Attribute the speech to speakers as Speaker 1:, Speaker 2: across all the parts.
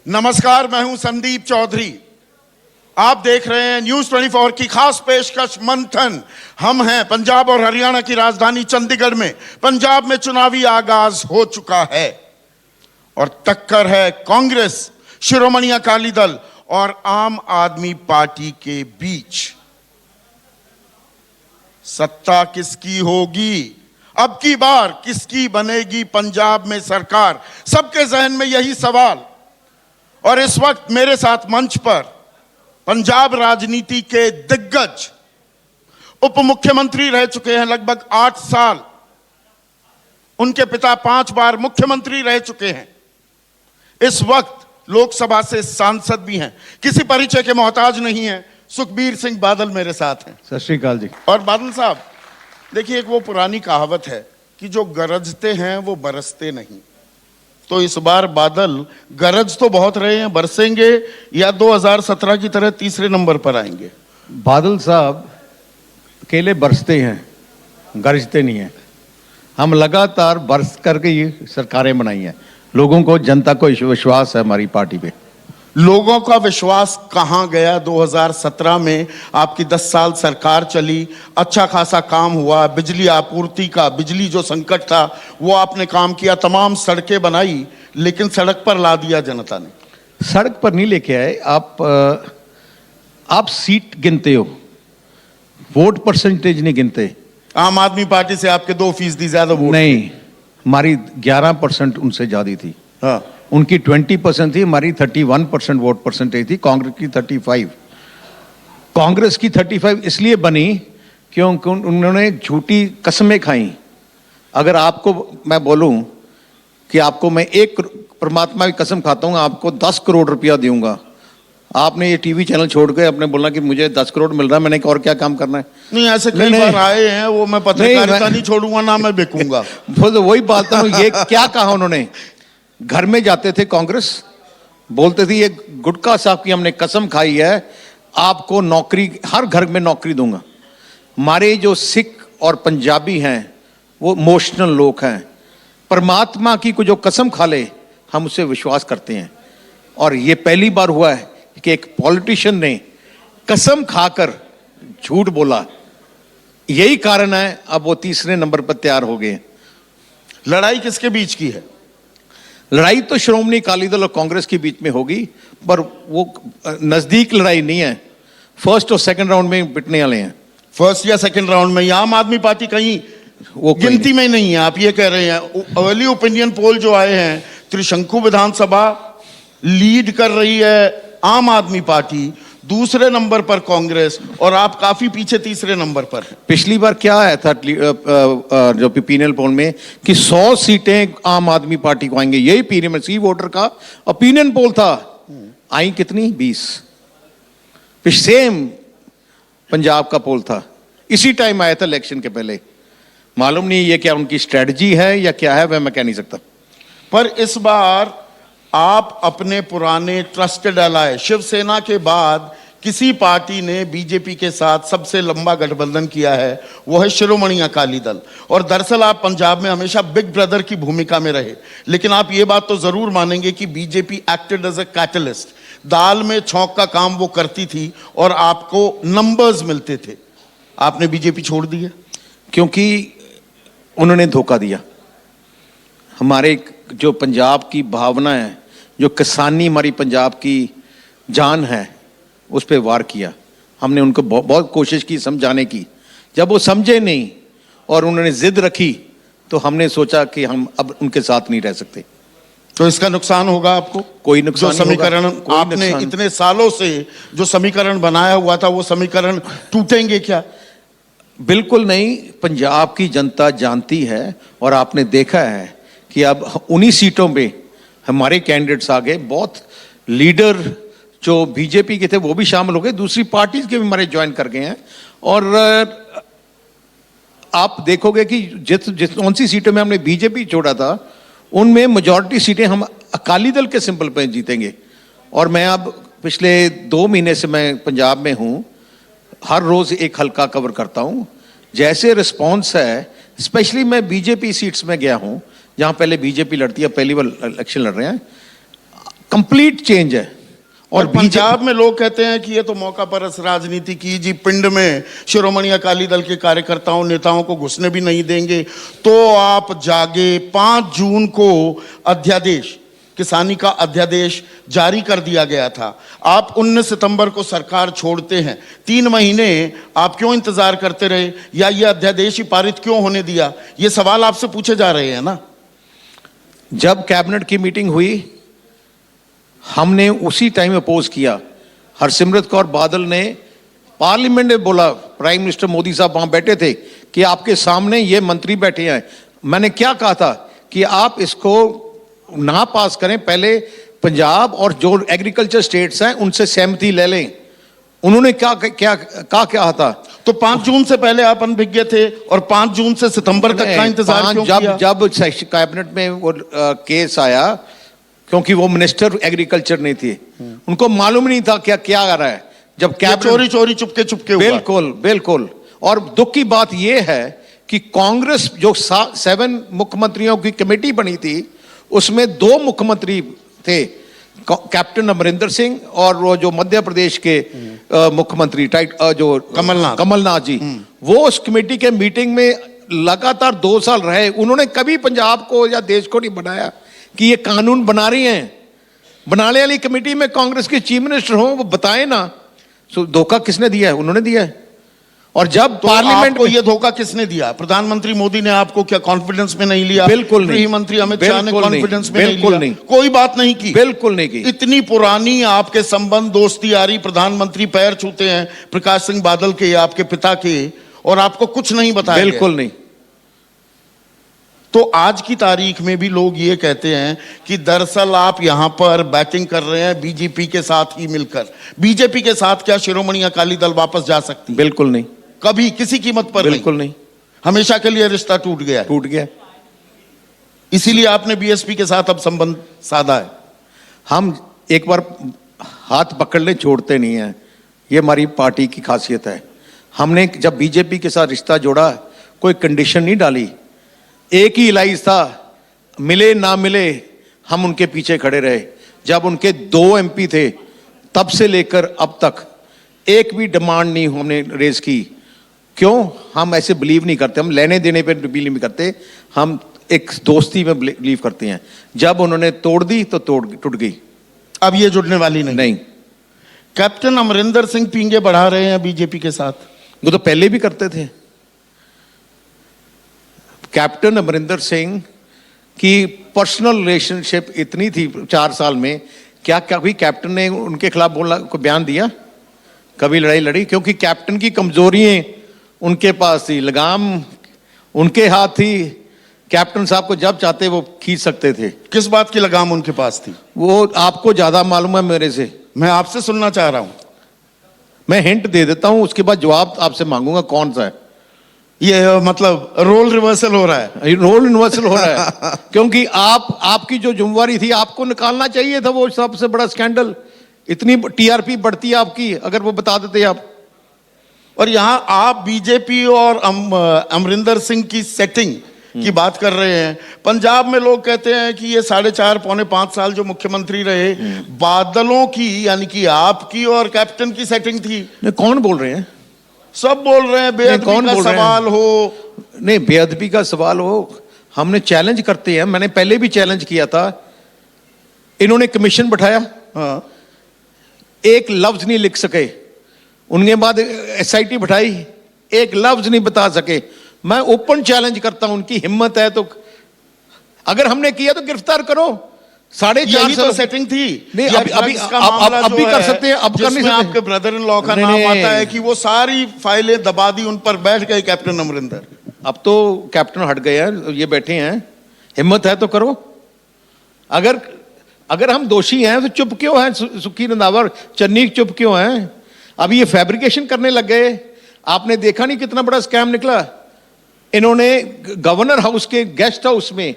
Speaker 1: नमस्कार, मैं हूं संदीप चौधरी। आप देख रहे हैं न्यूज 24 की खास पेशकश मंथन। हम हैं पंजाब और हरियाणा की राजधानी चंडीगढ़ में। पंजाब में चुनावी आगाज हो चुका है और टक्कर है कांग्रेस, शिरोमणि अकाली दल और आम आदमी पार्टी के बीच। सत्ता किसकी होगी? अब की बार किसकी बनेगी पंजाब में सरकार? सबके जहन में यही सवाल। और इस वक्त मेरे साथ मंच पर पंजाब राजनीति के दिग्गज, उप मुख्यमंत्री रह चुके हैं लगभग 8 साल, उनके पिता 5 बार मुख्यमंत्री रह चुके हैं, इस वक्त लोकसभा से सांसद भी हैं, किसी परिचय के मोहताज नहीं हैं। सुखबीर सिंह बादल मेरे साथ हैं।
Speaker 2: सत श्री अकाल जी।
Speaker 1: और बादल साहब, देखिए, एक वो पुरानी कहावत है कि जो गरजते हैं वो बरसते नहीं। तो इस बार बादल गरज तो बहुत रहे हैं, बरसेंगे या 2017 की तरह तीसरे नंबर पर आएंगे?
Speaker 2: बादल साहब अकेले बरसते हैं, गरजते नहीं हैं। हम लगातार बरस करके ये सरकारें बनाई हैं। लोगों को, जनता को विश्वास है हमारी पार्टी पे।
Speaker 1: लोगों का विश्वास कहां गया? 2017 में आपकी 10 साल सरकार चली, अच्छा खासा काम हुआ, बिजली आपूर्ति का, बिजली जो संकट था वो आपने काम किया, तमाम सड़कें बनाई, लेकिन सड़क पर ला दिया जनता ने।
Speaker 2: सड़क पर नहीं लेके आए आप सीट गिनते हो, वोट परसेंटेज नहीं गिनते।
Speaker 1: आम आदमी पार्टी से आपके 2% ज्यादा वोट
Speaker 2: नहीं, हमारी 11% उनसे ज्यादा थी।
Speaker 1: हाँ,
Speaker 2: उनकी 20% थी, हमारी 31% वोट परसेंटेज थी, कांग्रेस की 35। कांग्रेस की 35 इसलिए बनी क्योंकि उन्होंने झूठी कस्में खाई। अगर आपको मैं बोलूं कि आपको मैं एक परमात्मा की कसम खाता हूं, आपको 10 करोड़ रुपया दूंगा, आपने ये टीवी चैनल छोड़ के अपने बोलना कि मुझे 10 करोड़ मिल रहा है, मैंने और क्या काम करना है?
Speaker 1: नहीं, ऐसे कई बार आए हैं, वो मैं पत्रकारिता नहीं छोड़ूंगा ना मैं बिकूंगा।
Speaker 2: वही बात है। ये क्या कहा उन्होंने? घर में जाते थे कांग्रेस, बोलते थे ये गुटका साहब की हमने कसम खाई है, आपको नौकरी, हर घर में नौकरी दूंगा। हमारे जो सिख और पंजाबी हैं वो इमोशनल लोग हैं। परमात्मा की को जो कसम खा ले हम उससे विश्वास करते हैं। और ये पहली बार हुआ है कि एक पॉलिटिशियन ने कसम खाकर झूठ बोला। यही कारण है अब वो तीसरे नंबर पर तैयार हो गए।
Speaker 1: लड़ाई किसके बीच की है?
Speaker 2: लड़ाई तो श्रोमणी अकाली दल और कांग्रेस के बीच में होगी, पर वो नजदीक लड़ाई नहीं है। फर्स्ट और सेकंड राउंड में पिटने वाले हैं।
Speaker 1: फर्स्ट या सेकंड राउंड में? आम आदमी पार्टी कहीं वो गिनती में नहीं है, आप ये कह रहे हैं? अर्ली ओपिनियन पोल जो आए हैं, त्रिशंकु विधानसभा लीड कर रही है आम आदमी पार्टी, दूसरे नंबर पर कांग्रेस, और आप काफी पीछे तीसरे नंबर पर हैं।
Speaker 2: पिछली बार क्या आया था जो ओपिनियन पोल में कि 100 सीटें आम आदमी पार्टी को आएंगे, यही पीएमसी वोटर का ओपिनियन पोल था। आई कितनी? 20। सेम पंजाब का पोल था, इसी टाइम आया था इलेक्शन के पहले। मालूम नहीं ये क्या उनकी स्ट्रेटजी है या क्या है, वह मैं कह नहीं सकता।
Speaker 1: पर इस बार आप अपने पुराने ट्रस्टेड अलाय शिवसेना के बाद किसी पार्टी ने बीजेपी के साथ सबसे लंबा गठबंधन किया है, वो है शिरोमणि अकाली दल। और दरअसल आप पंजाब में हमेशा बिग ब्रदर की भूमिका में रहे, लेकिन आप ये बात तो जरूर मानेंगे कि BJP acted as a catalyst. दाल में छौंक का काम वो करती थी और आपको नंबर्स मिलते थे। आपने बीजेपी छोड़ दी है
Speaker 2: क्योंकि उन्होंने धोखा दिया। हमारे जो पंजाब की भावना है, जो किसानी हमारी पंजाब की जान है, उस पर वार किया। हमने उनको बहुत कोशिश की समझाने की। जब वो समझे नहीं और उन्होंने जिद रखी तो हमने सोचा कि हम अब उनके साथ नहीं रह सकते।
Speaker 1: तो इसका नुकसान होगा आपको?
Speaker 2: कोई नुकसान
Speaker 1: जो समीकरण आपने इतने सालों से जो समीकरण बनाया हुआ था, वो समीकरण टूटेंगे क्या?
Speaker 2: बिल्कुल नहीं। पंजाब की जनता जानती है और आपने देखा है कि अब उन्हीं सीटों पे हमारे कैंडिडेट्स आ गए। बहुत लीडर जो बीजेपी के थे वो भी शामिल हो गए, दूसरी पार्टीज के भी हमारे ज्वाइन कर गए हैं। और आप देखोगे कि जिस कौन सी सीटों में हमने बीजेपी छोड़ा था, उनमें मेजॉरिटी सीटें हम अकाली दल के सिंबल पे जीतेंगे। और मैं अब पिछले 2 महीने से मैं पंजाब में हूँ, हर रोज एक हल्का कवर करता हूँ। जैसे रिस्पॉन्स है, स्पेशली मैं बीजेपी सीट्स में गया हूँ जहाँ पहले बीजेपी लड़ती है, पहली बार इलेक्शन लड़ रहे हैं, कंप्लीट चेंज है।
Speaker 1: और पंजाब में लोग कहते हैं कि ये तो मौका परस राजनीति की जी, पिंड में शिरोमणि अकाली दल के कार्यकर्ताओं नेताओं को घुसने भी नहीं देंगे। तो आप जागे, 5 जून को अध्यादेश, किसानी का अध्यादेश जारी कर दिया गया था। आप 19 सितंबर को सरकार छोड़ते हैं, 3 महीने आप क्यों इंतजार करते रहे, या ये अध्यादेश ही पारित क्यों होने दिया? ये सवाल आपसे पूछे जा रहे हैं ना।
Speaker 2: जब कैबिनेट की मीटिंग हुई, हमने उसी टाइम अपोज किया। हरसिमरत कौर बादल ने पार्लियामेंट में बोला, प्राइम मिनिस्टर मोदी साहब वहां बैठे थे, कि आपके सामने ये मंत्री बैठे हैं। मैंने क्या कहा था कि आप इसको ना पास करें, पहले पंजाब और जो एग्रीकल्चर स्टेट्स हैं उनसे सहमति ले लें। उन्होंने क्या था?
Speaker 1: तो 5 जून से पहले आप अनभिज्ञ थे और 5 जून से सितंबर तक का इंतजार क्यों किया?
Speaker 2: जब कैबिनेट में वो केस आया, क्योंकि वो मिनिस्टर एग्रीकल्चर नहीं थे, उनको मालूम नहीं था क्या आ रहा है। जब
Speaker 1: चोरी चोरी चुपके चुपके हुआ।
Speaker 2: बिल्कुल बिल्कुल। और दुख की बात यह है कि कांग्रेस जो 7 मुख्यमंत्रियों की कमेटी बनी थी, उसमें 2 मुख्यमंत्री थे, कैप्टन अमरिंदर सिंह और वो जो मध्य प्रदेश के मुख्यमंत्री जो कमलनाथ जी, वो उस कमेटी के मीटिंग में लगातार 2 साल रहे। उन्होंने कभी पंजाब को या देश को नहीं बनाया कि ये कानून बना रही हैं। बनाने वाली कमेटी में कांग्रेस के चीफ मिनिस्टर हो, वो बताए ना। सो धोखा किसने दिया है? उन्होंने दिया है। और जब
Speaker 1: तो पार्लियामेंट को ये धोखा किसने दिया? प्रधानमंत्री मोदी ने आपको क्या कॉन्फिडेंस में नहीं लिया?
Speaker 2: बिल्कुल नहीं।
Speaker 1: गृह मंत्री अमित शाह ने कॉन्फिडेंस में
Speaker 2: बिल्कुल नहीं,
Speaker 1: कोई बात नहीं की,
Speaker 2: बिल्कुल नहीं की।
Speaker 1: इतनी पुरानी आपके संबंध, दोस्ती यारी, प्रधानमंत्री पैर छूते हैं प्रकाश सिंह बादल के, आपके पिता के, और आपको कुछ नहीं बताया?
Speaker 2: बिल्कुल नहीं।
Speaker 1: तो आज की तारीख में भी लोग ये कहते हैं कि दरअसल आप यहां पर बैटिंग कर रहे हैं बीजेपी के साथ ही मिलकर। बीजेपी के साथ क्या शिरोमणि अकाली दल वापस जा सकती?
Speaker 2: बिल्कुल नहीं,
Speaker 1: कभी किसी कीमत पर
Speaker 2: बिल्कुल नहीं।
Speaker 1: हमेशा के लिए रिश्ता टूट गया। इसीलिए आपने बीएसपी के साथ अब संबंध साधा है।
Speaker 2: हम एक बार हाथ पकड़ ले छोड़ते नहीं है, ये हमारी पार्टी की खासियत है। हमने जब बीजेपी के साथ रिश्ता जोड़ा, कोई कंडीशन नहीं डाली। एक ही इलाइज था, मिले ना मिले हम उनके पीछे खड़े रहे। जब उनके 2 एमपी थे, तब से लेकर अब तक एक भी डिमांड नहीं हमने रेज की। क्यों? हम ऐसे बिलीव नहीं करते, हम लेने देने पे बिलीव नहीं करते, हम एक दोस्ती में बिलीव करते हैं। जब उन्होंने तोड़ दी तो टूट गई।
Speaker 1: अब ये जुड़ने वाली नहीं। कैप्टन अमरिंदर सिंह पींगे बढ़ा रहे हैं बीजेपी के साथ।
Speaker 2: वो तो पहले भी करते थे। कैप्टन अमरिंदर सिंह की पर्सनल रिलेशनशिप इतनी थी 4 साल में, क्या कभी कैप्टन ने उनके खिलाफ बोला, कोई बयान दिया? कभी लड़ाई लड़ी? क्योंकि कैप्टन की कमजोरियां उनके पास थी, लगाम उनके हाथ थी। कैप्टन साहब को जब चाहते वो खींच सकते थे।
Speaker 1: किस बात की लगाम उनके पास थी?
Speaker 2: वो आपको ज्यादा मालूम है मेरे से।
Speaker 1: मैं आपसे सुनना चाह रहा हूं।
Speaker 2: मैं हिंट दे देता हूं, उसके बाद जवाब आपसे मांगूंगा कौन सा है।
Speaker 1: ये मतलब रोल रिवर्सल हो रहा है।
Speaker 2: रोल रिवर्सल हो रहा है क्योंकि आपकी जो जिम्मेवारी थी, आपको निकालना चाहिए था वो सबसे बड़ा स्कैंडल। इतनी टीआरपी बढ़ती है आपकी अगर वो बता देते आप।
Speaker 1: और यहां आप बीजेपी और अमरिंदर सिंह की सेटिंग की बात कर रहे हैं। पंजाब में लोग कहते हैं कि ये 4.5 पौने 5 साल जो मुख्यमंत्री रहे, बादलों की यानी कि आपकी और कैप्टन की सेटिंग थी।
Speaker 2: कौन बोल रहे हैं?
Speaker 1: सब बोल रहे हैं। बेअदबी का सवाल हो,
Speaker 2: नहीं बेअदबी का सवाल हो, हमने चैलेंज करते हैं। मैंने पहले भी चैलेंज किया था। इन्होंने कमीशन बैठाया,
Speaker 1: हाँ,
Speaker 2: एक लफ्ज नहीं लिख सके। उनके बाद एसआईटी बैठाई, एक लफ्ज नहीं बता सके। मैं ओपन चैलेंज करता हूं, उनकी हिम्मत है तो अगर हमने किया तो गिरफ्तार करो। 4.5
Speaker 1: तो सेटिंग थी।
Speaker 2: नहीं, अभी कर सकते हैं, अब कर नहीं सकते।
Speaker 1: आपके ब्रदर इन लॉ का नाम आता है कि वो सारी फाइलें दबा दी, उन पर बैठ गए कैप्टन अमरिंदर।
Speaker 2: अब तो कैप्टन हट गए हैं, ये बैठे हैं। हिम्मत है तो करो। अगर हम दोषी हैं तो चुप क्यों हैं? सुखी रंधावा चन्नी चुप क्यों हैं? अभी ये फैब्रिकेशन करने लग गए। आपने देखा नहीं कितना बड़ा स्कैम निकला। इन्होंने गवर्नर हाउस के गेस्ट हाउस में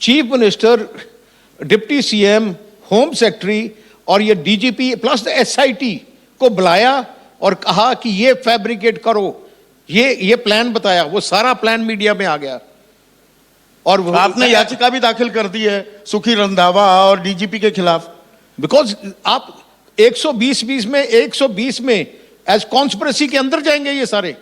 Speaker 2: chief minister, deputy CM, home secretary और ये डीजीपी प्लस एसआईटी को बुलाया और कहा कि ये फैब्रिकेट करो, ये प्लान बताया। वो सारा प्लान मीडिया में आ गया। और
Speaker 1: आपने याचिका भी दाखिल कर दी है सुखी रंधावा और डीजीपी के खिलाफ।
Speaker 2: बिकॉज आप 120 में एज कॉन्स्पिरेसी के अंदर जाएंगे ये सारे,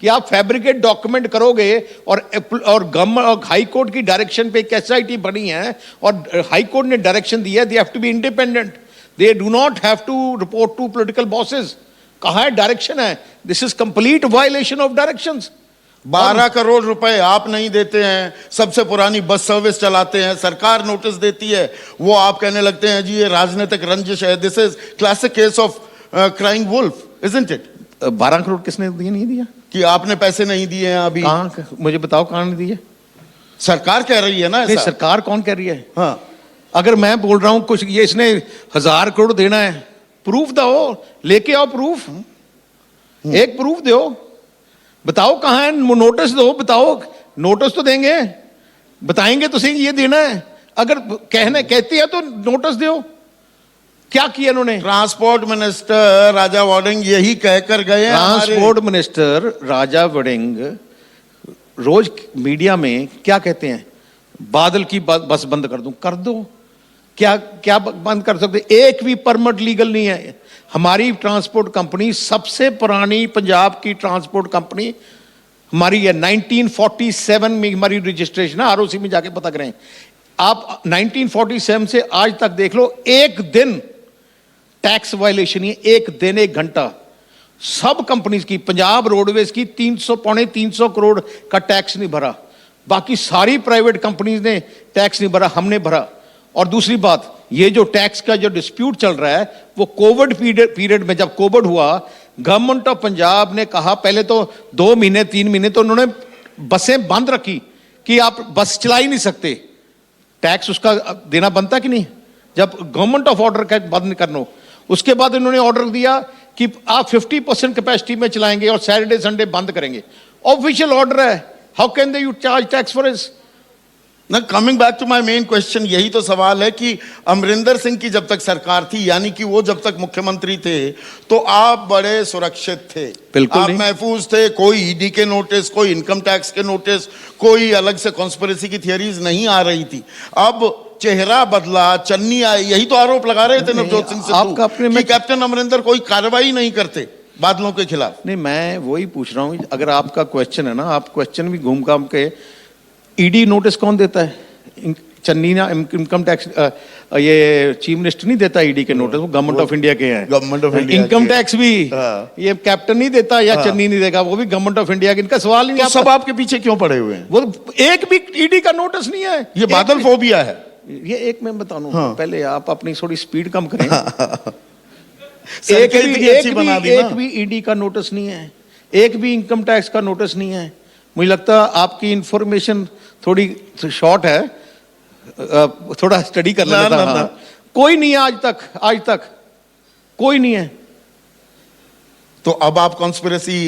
Speaker 2: कि आप फैब्रिकेट डॉक्यूमेंट करोगे और गवर्नमेंट और हाई कोर्ट की डायरेक्शन पे एक एसआईटी बनी है और हाई कोर्ट ने डायरेक्शन दिया, they have to be independent, they do not have to report to political bosses. कहाँ है डायरेक्शन है? This is complete violation of directions.
Speaker 1: 12 crore रुपए आप नहीं देते हैं, सबसे पुरानी बस सर्विस चलाते हैं, सरकार नोटिस देती है, वो आप कहने लगते हैं जी ये राजनीतिक रंजिश है। This is classic case of crying wolf, isn't it?
Speaker 2: 12 crore किसने दिए, नहीं दिया?
Speaker 1: कि आपने पैसे नहीं दिए हैं अभी?
Speaker 2: कहाँ, मुझे बताओ कहाँ नहीं दिए?
Speaker 1: सरकार कह रही है ना
Speaker 2: नहीं,
Speaker 1: ऐसा।
Speaker 2: सरकार कौन कह रही है?
Speaker 1: हाँ,
Speaker 2: अगर मैं बोल रहा हूं कुछ ये इसने 1000 करोड़ देना है, प्रूफ दो, लेके आओ प्रूफ, एक प्रूफ दो, बताओ कहाँ है, नोटिस दो, बताओ, नोटिस तो देंगे, बताएंगे तो सही ये देना है। अगर कहती है तो नोटिस दो। क्या किया इन्होंने?
Speaker 1: ट्रांसपोर्ट मिनिस्टर राजा वॉर्डिंग यही कहकर गए हैं।
Speaker 2: ट्रांसपोर्ट मिनिस्टर राजा वड़िंग रोज मीडिया में क्या कहते हैं? बादल की बस बंद कर दूं, कर दो। क्या क्या बंद कर सकते? एक भी परमिट लीगल नहीं है। हमारी ट्रांसपोर्ट कंपनी सबसे पुरानी पंजाब की ट्रांसपोर्ट कंपनी हमारी है, 1947 में हमारी रजिस्ट्रेशन है, आरओसी में जाके पता करें आप। 1947 से आज तक देख लो, एक दिन टैक्स वायलेशन ही, एक दिन, एक घंटा। सब कंपनीज की, पंजाब रोडवेज की 300-325 करोड़ का टैक्स नहीं भरा, बाकी सारी प्राइवेट कंपनीज ने टैक्स नहीं भरा, हमने भरा। और दूसरी बात, ये जो टैक्स का जो डिस्प्यूट चल रहा है वो कोविड पीरियड में, जब कोविड हुआ, गवर्नमेंट ऑफ पंजाब ने कहा, पहले तो 2 महीने 3 महीने तो उन्होंने बसें बंद रखी कि आप बस चला ही नहीं सकते, टैक्स उसका देना बनता कि नहीं, जब गवर्नमेंट ऑफ ऑर्डर का बंद करना। उसके बाद इन्होंने ऑर्डर दिया कि आप 50% कैपेसिटी में चलाएंगे और सैटरडे संडे बंद करेंगे। ऑफिशियल ऑर्डर है, how can they you charge tax for this?
Speaker 1: ना, coming back to my main question, यही तो सवाल है कि अमरिंदर सिंह की जब तक सरकार थी, यानी कि वो जब तक मुख्यमंत्री थे, तो आप बड़े सुरक्षित थे,
Speaker 2: बिल्कुल
Speaker 1: आप महफूज थे। कोई ईडी के नोटिस, कोई इनकम टैक्स के नोटिस, कोई अलग से कॉन्स्पिरेसी की थियरीज नहीं आ रही थी। अब चेहरा बदला, चन्नी आई, यही तो आरोप लगा रहे थे नवजोत सिंह सिद्धू कि कैप्टन अमरिंदर कोई कार्रवाई नहीं करते बादलों के खिलाफ।
Speaker 2: नहीं, मैं वही पूछ रहा हूं, अगर आपका क्वेश्चन है ना, आप क्वेश्चन भी घूम घाम के, ईडी नोटिस कौन देता है? चन्नी ना, इनकम टैक्स, ये चीफ मिनिस्टर नहीं देता ईडी के नोटिस, वो गवर्नमेंट ऑफ इंडिया के हैं।
Speaker 1: Government of India
Speaker 2: income tax भी ये कैप्टन नहीं देता या चन्नी नहीं देगा, वो भी गवर्नमेंट ऑफ इंडिया के। इनका सवाल नहीं।
Speaker 1: तो सब आपके पीछे क्यों पड़े हुए हैं?
Speaker 2: वो एक भी ईडी का नोटिस नहीं है।
Speaker 1: ये बादल फोबिया है।
Speaker 2: ये एक मैं बताऊं, पहले आप अपनी थोड़ी स्पीड कम करें। एक भी ईडी का नोटिस नहीं है, एक भी इनकम टैक्स का नोटिस नहीं है। मुझे लगता है आपकी इंफॉर्मेशन थोड़ी शॉर्ट है, थोड़ा स्टडी कर लेना था। हाँ। कोई नहीं है आज तक कोई नहीं है।
Speaker 1: तो अब आप कॉन्स्पिरेसी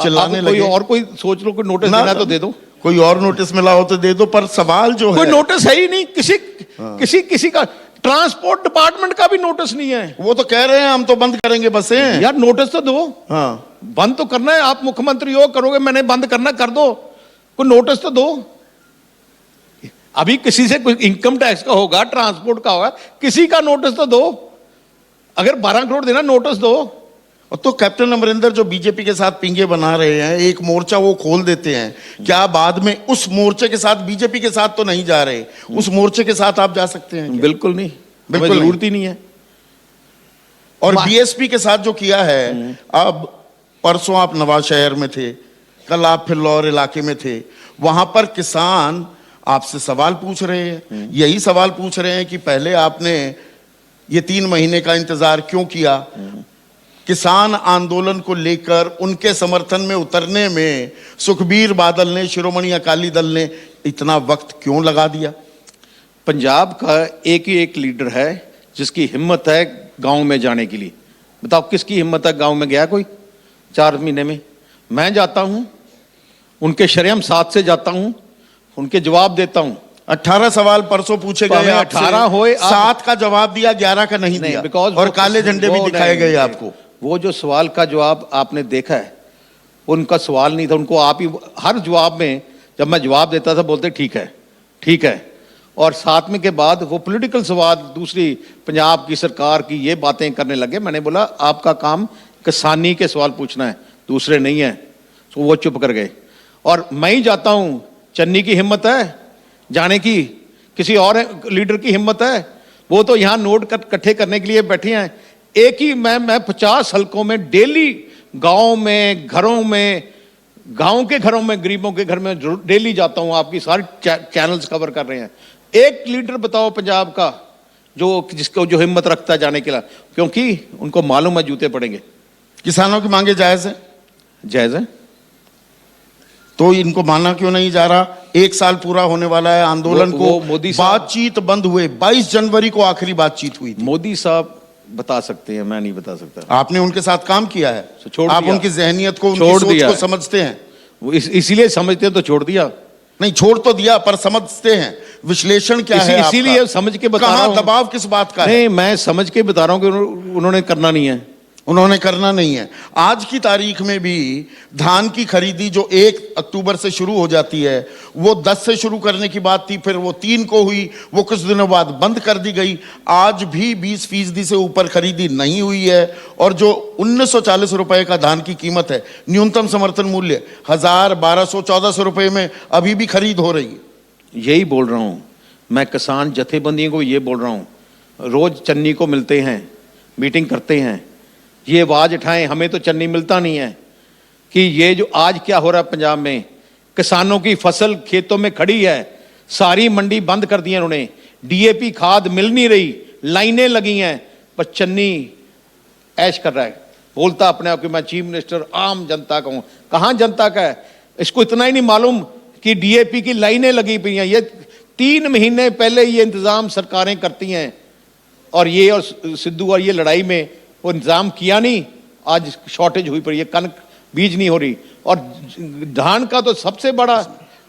Speaker 1: चिल्लाने लगे।
Speaker 2: और कोई सोच लो, कोई नोटिस देना तो दे दो,
Speaker 1: कोई और नोटिस मिला हो तो दे दो, पर सवाल जो
Speaker 2: कोई
Speaker 1: है,
Speaker 2: नोटिस है ही नहीं। किसी का ट्रांसपोर्ट डिपार्टमेंट का भी नोटिस नहीं है।
Speaker 1: वो तो कह रहे हैं हम तो बंद करेंगे बसें।
Speaker 2: यार नोटिस तो दो।
Speaker 1: हाँ,
Speaker 2: बंद तो करना है, आप मुख्यमंत्री हो, करोगे, मैंने बंद करना, कर दो, कोई नोटिस तो दो। अभी किसी से कुछ इनकम टैक्स का होगा, ट्रांसपोर्ट का होगा, किसी का नोटिस तो दो। अगर 12 करोड़ देना, नोटिस दो।
Speaker 1: तो कैप्टन अमरिंदर जो बीजेपी के साथ पिंगे बना रहे हैं, एक मोर्चा वो खोल देते हैं, क्या बाद में उस मोर्चे के साथ, बीजेपी के साथ तो नहीं जा रहे, उस मोर्चे के साथ आप जा सकते हैं?
Speaker 2: बिल्कुल नहीं,
Speaker 1: बिल्कुल
Speaker 2: जरूरत ही नहीं है।
Speaker 1: और बीएसपी के साथ जो किया है, अब परसों आप नवाज शहर में थे, कल आप फिल्लौर इलाके में थे, वहां पर किसान आपसे सवाल पूछ रहे हैं, यही सवाल पूछ रहे हैं कि पहले आपने ये 3 महीने का इंतजार क्यों किया? किसान आंदोलन को लेकर उनके समर्थन में उतरने में सुखबीर बादल ने, शिरोमणि अकाली दल ने इतना वक्त क्यों लगा दिया?
Speaker 2: पंजाब का एक ही एक लीडर है जिसकी हिम्मत है गांव में जाने के लिए। बताओ किसकी हिम्मत है? गांव में गया कोई 4 महीने में? मैं जाता हूं, उनके शर्म साथ से जाता हूं, उनके जवाब देता हूं।
Speaker 1: 18 सवाल परसों पूछे गए,
Speaker 2: 18 होए,
Speaker 1: 7 का जवाब दिया, 11 का नहीं दिया, और काले झंडे भी दिखाए गए आपको।
Speaker 2: वो जो सवाल का जवाब आपने देखा है, उनका सवाल नहीं था, उनको आप ही हर जवाब में, जब मैं जवाब देता था, बोलते ठीक है, और साथ में के बाद वो पॉलिटिकल सवाल दूसरी पंजाब की सरकार की ये बातें करने लगे। मैंने बोला आपका काम किसानी के सवाल पूछना है, दूसरे नहीं है। तो वो चुप कर गए। और मैं ही जाता हूं, चन्नी की हिम्मत है जाने की, किसी और लीडर की हिम्मत है? वो तो यहां नोट इकट्ठे करने के लिए बैठे हैं। एक ही मैं 50 हलकों में डेली गांव में, घरों में, गांव के घरों में, गरीबों के घर में डेली जाता हूं। आपकी सारी चैनल्स कवर कर रहे हैं। एक लीडर बताओ पंजाब का जिसको जो हिम्मत रखता है जाने के लिए, क्योंकि उनको मालूम है जूते पड़ेंगे।
Speaker 1: किसानों की मांगे जायज है?
Speaker 2: जायज है।
Speaker 1: तो इनको माना क्यों नहीं जा रहा? 1 साल पूरा होने वाला है आंदोलन को,
Speaker 2: मोदी
Speaker 1: बातचीत बंद हुए। 22 जनवरी को आखिरी बातचीत हुई थी।
Speaker 2: मोदी साहब बता सकते हैं, मैं नहीं बता सकता।
Speaker 1: आपने उनके साथ काम किया है,
Speaker 2: छोड़
Speaker 1: आप
Speaker 2: दिया।
Speaker 1: उनकी जहनियत को, उनकी
Speaker 2: छोड़
Speaker 1: सोच
Speaker 2: दिया
Speaker 1: को
Speaker 2: है।
Speaker 1: समझते हैं।
Speaker 2: वो इसीलिए समझते हैं तो छोड़ दिया।
Speaker 1: नहीं, छोड़ तो दिया पर समझते हैं विश्लेषण क्या है आपका?
Speaker 2: इसीलिए समझ के बता रहा
Speaker 1: कहां
Speaker 2: हूं।
Speaker 1: दबाव किस बात का है?
Speaker 2: नहीं, मैं समझ के बता रहा हूं कि उन्होंने करना नहीं है।
Speaker 1: उन्होंने करना नहीं है। आज की तारीख में भी धान की खरीदी जो 1 अक्टूबर से शुरू हो जाती है, वो 10 से शुरू करने की बात थी, फिर वो 3 को हुई, वो कुछ दिनों बाद बंद कर दी गई। आज भी 20% से ऊपर खरीदी नहीं हुई है। और जो 1940 रुपए का धान की कीमत है, न्यूनतम समर्थन मूल्य 1000, 1200, 1400 रुपए में अभी भी खरीद हो रही है।
Speaker 2: यही बोल रहा हूं मैं, किसान जथेबंदियों को ये बोल रहा हूं। रोज चन्नी को मिलते हैं, मीटिंग करते हैं, ये आवाज उठाएं, हमें तो चन्नी मिलता नहीं है कि ये जो आज क्या हो रहा है पंजाब में, किसानों की फसल खेतों में खड़ी है, सारी मंडी बंद कर दी है उन्होंने, डीएपी खाद मिल नहीं रही, लाइनें लगी हैं, पर चन्नी ऐश कर रहा है, बोलता अपने आप कि मैं चीफ मिनिस्टर आम जनता का हूं। कहां जनता का है? इसको इतना ही नहीं मालूम कि डीएपी की लाइनें लगी पई हैं। ये 3 महीने पहले ये इंतजाम सरकारें करती हैं, और ये और सिद्धू और ये लड़ाई में वो इंतजाम किया नहीं, आज शॉर्टेज हुई पड़ी है, कनक बीज नहीं हो रही। और धान का तो सबसे बड़ा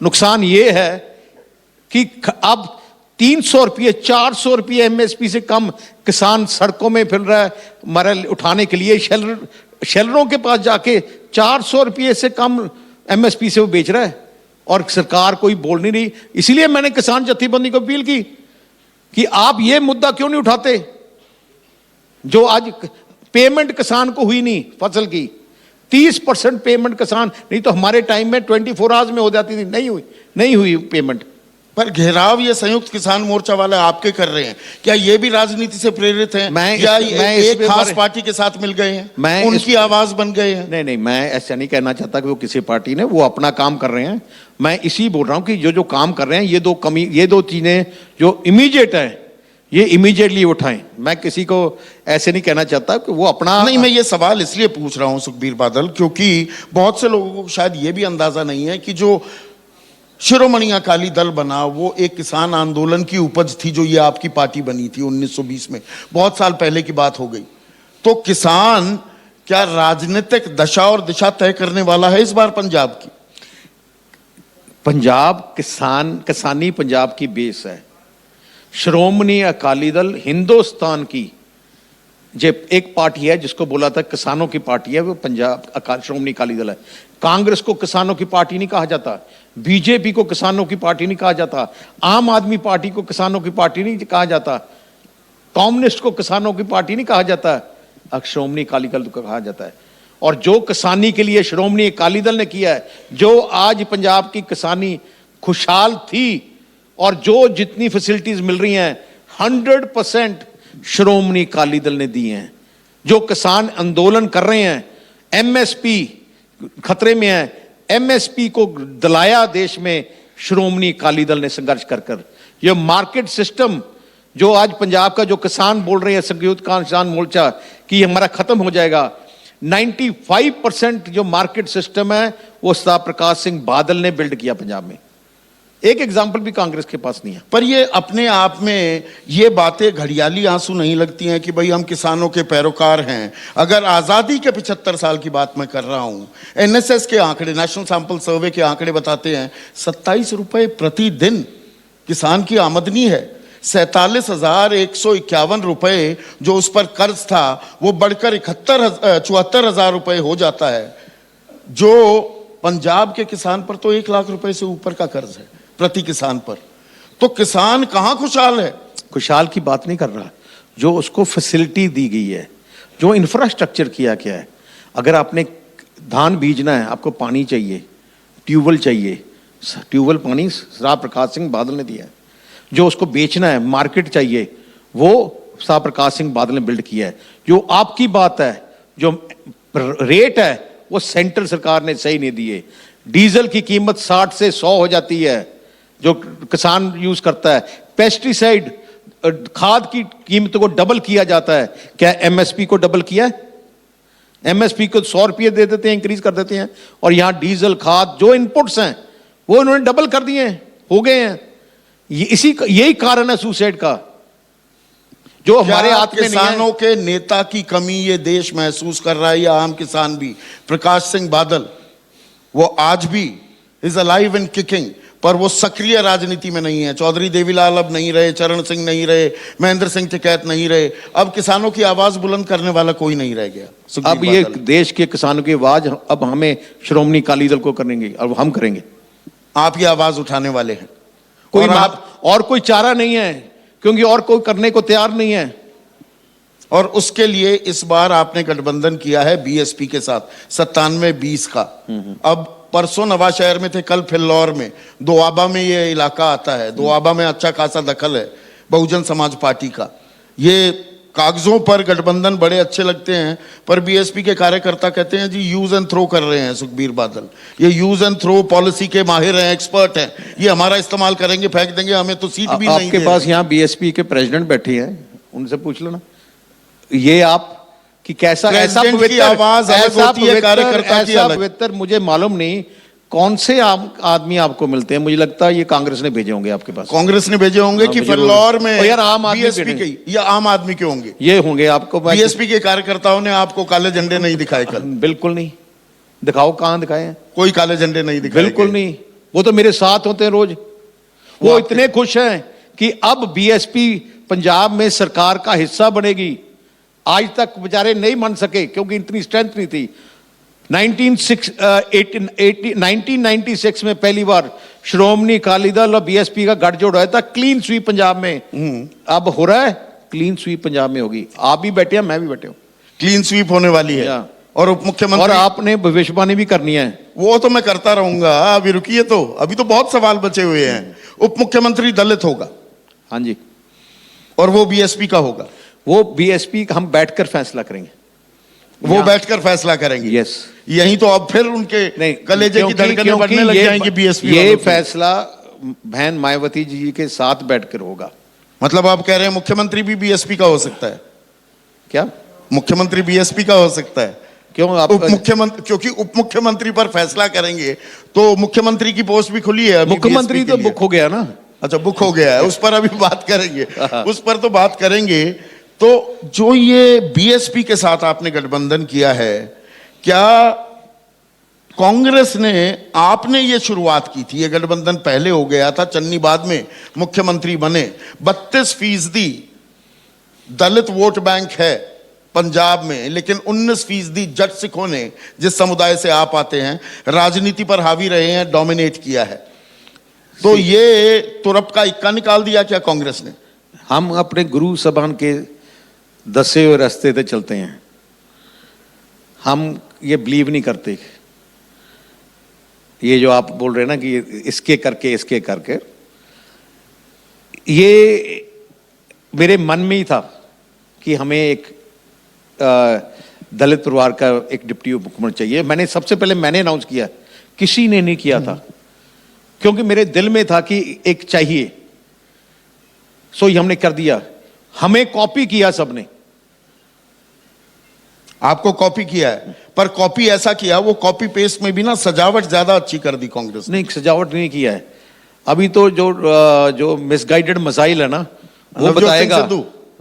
Speaker 2: नुकसान ये है कि अब 300 रुपये, 400 रुपये एमएसपी से कम किसान सड़कों में फिर रहा है मरल उठाने के लिए। शेलरों के पास जाके 400 रुपये से कम एमएसपी से वो बेच रहा है, और सरकार कोई बोल नहीं रही। इसीलिए मैंने किसान जथेबंदी को अपील की कि आप ये मुद्दा क्यों नहीं उठाते? जो आज पेमेंट किसान को हुई नहीं फसल की, 30% पेमेंट किसान, नहीं तो हमारे टाइम में 24 आवर्स में हो जाती थी, नहीं हुई पेमेंट।
Speaker 1: पर घेराव ये संयुक्त किसान मोर्चा वाले आपके कर रहे हैं, क्या ये भी राजनीति से प्रेरित हैं? या एक खास पार्टी के साथ मिल गए हैं, उनकी आवाज बन गए हैं?
Speaker 2: नहीं, मैं ऐसा नहीं कहना चाहता कि वो किसी पार्टी ने, वो अपना काम कर रहे हैं। मैं इसी बोल रहा हूं कि जो काम कर रहे हैं, ये दो चीजें जो इमीडिएट है, ये इमीडिएटली उठाएं। मैं किसी को ऐसे नहीं कहना चाहता कि वो अपना
Speaker 1: नहीं। मैं ये सवाल इसलिए पूछ रहा हूं सुखबीर बादल, क्योंकि बहुत से लोगों को शायद ये भी अंदाजा नहीं है कि जो शिरोमणि अकाली दल बना, वो एक किसान आंदोलन की उपज थी, जो ये आपकी पार्टी बनी थी 1920 में, बहुत साल पहले की बात हो गई। तो किसान क्या राजनीतिक दशा और दिशा तय करने वाला है इस बार पंजाब की?
Speaker 2: पंजाब किसानी पंजाब की बेस है। श्रोमणी अकाली दल हिंदुस्तान की जो एक पार्टी है, जिसको बोला था किसानों की पार्टी है, वो पंजाब श्रोमणी अकाली दल है। कांग्रेस को किसानों की पार्टी नहीं कहा जाता, बीजेपी को किसानों की पार्टी नहीं कहा जाता, आम आदमी पार्टी को किसानों की पार्टी नहीं कहा जाता, कम्युनिस्ट को किसानों की पार्टी नहीं कहा जाता, श्रोमणी अकाली दल को कहा जाता है। और जो किसानी के लिए श्रोमणी अकाली दल ने किया है, जो आज पंजाब की किसानी खुशहाल थी, और जो जितनी फैसिलिटीज मिल रही हैं 100% श्रोमणी अकाली दल ने दी हैं। जो किसान आंदोलन कर रहे हैं, एमएसपी खतरे में है, एमएसपी को दिलाया देश में श्रोमणी अकाली दल ने संघर्ष कर। ये मार्केट सिस्टम जो आज पंजाब का जो किसान बोल रहे हैं, संयुक्त किसान मोर्चा, कि हमारा खत्म हो जाएगा, 95% जो मार्केट सिस्टम है वो सरदार प्रकाश सिंह बादल ने बिल्ड किया पंजाब में। एक एग्जाम्पल भी कांग्रेस के पास नहीं है।
Speaker 1: पर ये अपने आप में ये बातें घड़ियाली आंसू नहीं लगती हैं कि भाई हम किसानों के पैरोकार हैं? अगर आजादी के 75 साल की बात मैं कर रहा हूं, एनएसएस के आंकड़े, नेशनल सैंपल सर्वे के आंकड़े बताते हैं 27 रुपए प्रतिदिन किसान की आमदनी है। 47,151 रुपए जो उस पर कर्ज था, वो बढ़कर 74,000 रुपए हो जाता है। जो पंजाब के किसान पर तो 1 लाख रुपए से ऊपर का कर्ज है प्रति किसान पर। तो किसान कहां खुशहाल है?
Speaker 2: खुशहाल की बात नहीं कर रहा, जो उसको फैसिलिटी दी गई है, जो इंफ्रास्ट्रक्चर किया गया है। अगर आपने धान बीजना है, आपको पानी चाहिए, ट्यूबवेल चाहिए, ट्यूबवेल पानी साहब प्रकाश सिंह बादल ने दिया है। जो उसको बेचना है, मार्केट चाहिए, वो साहब प्रकाश सिंह बादल ने बिल्ड किया है। जो आपकी बात है, जो रेट है, वो सेंट्रल सरकार ने सही नहीं दिए। डीजल की कीमत 60 से 100 हो जाती है, जो किसान यूज करता है। पेस्टिसाइड खाद की कीमत को डबल किया जाता है। क्या एमएसपी को डबल किया है? एमएसपी को 100 रुपये दे देते हैं, इंक्रीज कर देते हैं, और यहां डीजल खाद जो इनपुट्स हैं वो इन्होंने डबल कर दिए हैं, हो गए हैं। यही कारण है सुसाइड का, जो हमारे हाथ में नहीं है।
Speaker 1: किसानों के नेता की कमी ये देश महसूस कर रहा है, या आम किसान भी? प्रकाश सिंह बादल वो आज भी इज अलाइव एंड किकिंग, पर वो सक्रिय राजनीति में नहीं है। चौधरी देवीलाल अब नहीं रहे, चरण सिंह नहीं रहे, महेंद्र सिंह टिकैत नहीं रहे। अब किसानों की आवाज बुलंद करने वाला कोई नहीं रह गया।
Speaker 2: अब ये देश के किसानों की आवाज अब हमें श्रोमणी अकाली दल को करेंगे, अब हम करेंगे।
Speaker 1: आप ये आवाज उठाने वाले हैं,
Speaker 2: कोई और कोई चारा नहीं है, क्योंकि और कोई करने को तैयार नहीं है।
Speaker 1: और उसके लिए इस बार आपने गठबंधन किया है बीएसपी के साथ 97-20 का। अब परसों नवाशहर में थे, कल फिल्लौर में, दोआबा में ये इलाका आता है। दोआबा में अच्छा खासा दखल है बहुजन समाज पार्टी का। ये कागजों पर गठबंधन बड़े अच्छे लगते हैं, पर बीएसपी के कार्यकर्ता कहते हैं जी यूज एंड थ्रो कर रहे हैं सुखबीर बादल। ये यूज एंड थ्रो पॉलिसी के माहिर हैं, एक्सपर्ट हैं, ये हमारा इस्तेमाल करेंगे, फेंक देंगे, हमें तो सीट भी नहीं।
Speaker 2: आपके पास यहाँ बीएसपी के प्रेसिडेंट बैठे हैं, उनसे पूछ लो ना, ये आप कि कैसा ऐसा
Speaker 1: की आवाज अलग होती है, कार्यकर्ता की अलग।
Speaker 2: पवित्र मुझे मालूम नहीं कौन से आदमी आपको मिलते हैं। मुझे लगता है ये कांग्रेस ने भेजे होंगे आपके पास।
Speaker 1: कांग्रेस ने भेजे होंगे कि फिल्लौर में
Speaker 2: यार आम आदमी
Speaker 1: बीएसपी के, या आम आदमी के होंगे?
Speaker 2: ये होंगे। आपको
Speaker 1: बीएसपी के कार्यकर्ताओं ने आपको काले झंडे नहीं दिखाए कल?
Speaker 2: बिल्कुल नहीं। दिखाओ, कहां दिखाए हैं?
Speaker 1: कोई काले झंडे नहीं दिखाए।
Speaker 2: बिल्कुल नहीं। वो तो मेरे साथ होते हैं रोज। वो इतने खुश हैं कि अब बीएसपी पंजाब में सरकार का हिस्सा बनेगी। आज तक बेचारे नहीं मान सके क्योंकि इतनी स्ट्रेंथ नहीं थी। 1996 में पहली बार श्रोमणी अकाली दल और बीएसपी का गठजोड़ हुआ था, क्लीन स्वीप पंजाब में। अब हो रहा है, क्लीन स्वीप पंजाब में होगी। आप भी बैठे हैं, मैं भी बैठे हूं,
Speaker 1: क्लीन स्वीप होने वाली है। और उप मुख्यमंत्री,
Speaker 2: और आपने भविष्यवाणी भी करनी है।
Speaker 1: वो तो मैं करता रहूंगा, अभी रुकिए, तो अभी तो बहुत सवाल बचे हुए हैं। उप मुख्यमंत्री दलित होगा?
Speaker 2: हाँ जी।
Speaker 1: और वो बीएसपी का होगा?
Speaker 2: वो बीएसपी हम बैठकर फैसला करेंगे।
Speaker 1: वो बैठकर फैसला करेंगे?
Speaker 2: यस।
Speaker 1: यही तो अब फिर उनके कलेजे की धड़कनें बढ़ने लग जाएंगी बीएसपी।
Speaker 2: ये फैसला बहन मायावती जी के साथ बैठकर होगा।
Speaker 1: मतलब आप कह रहे हैं मुख्यमंत्री भी बीएसपी का हो सकता है?
Speaker 2: क्या
Speaker 1: मुख्यमंत्री बीएसपी का हो सकता है?
Speaker 2: क्यों? आप
Speaker 1: उप मुख्यमंत्री, क्योंकि उप मुख्यमंत्री पर फैसला करेंगे तो मुख्यमंत्री की पोस्ट भी खुली है।
Speaker 2: मुख्यमंत्री तो बुक हो गया ना।
Speaker 1: अच्छा, बुक हो गया है, उस पर अभी बात करेंगे, उस पर तो बात करेंगे। तो जो ये बीएसपी के साथ आपने गठबंधन किया है, क्या कांग्रेस ने, आपने ये शुरुआत की थी, ये गठबंधन पहले हो गया था, चन्नी बाद में मुख्यमंत्री बने। 32% दलित वोट बैंक है पंजाब में, लेकिन 19% जट सिखों ने, जिस समुदाय से आप आते हैं, राजनीति पर हावी रहे हैं, डोमिनेट किया है। तो ये तुरप का इक्का निकाल दिया क्या कांग्रेस ने?
Speaker 2: हम अपने गुरु सभान के दसे हुए रास्ते पे चलते हैं। हम ये बिलीव नहीं करते, ये जो आप बोल रहे हैं ना कि इसके करके, ये मेरे मन में ही था कि हमें एक दलित परिवार का एक डिप्टी मुख्यमंत्री चाहिए। मैंने सबसे पहले मैंने अनाउंस किया, किसी ने नहीं किया था, क्योंकि मेरे दिल में था कि एक चाहिए। सो ये हमने कर दिया। हमें कॉपी किया सबने।
Speaker 1: आपको कॉपी किया है, पर कॉपी ऐसा किया, वो कॉपी पेस्ट में भी ना सजावट ज्यादा अच्छी कर दी कांग्रेस ने।
Speaker 2: नहीं, सजावट नहीं किया है। अभी तो जो मिसगाइडेड मसाइल है ना, वो बताएगा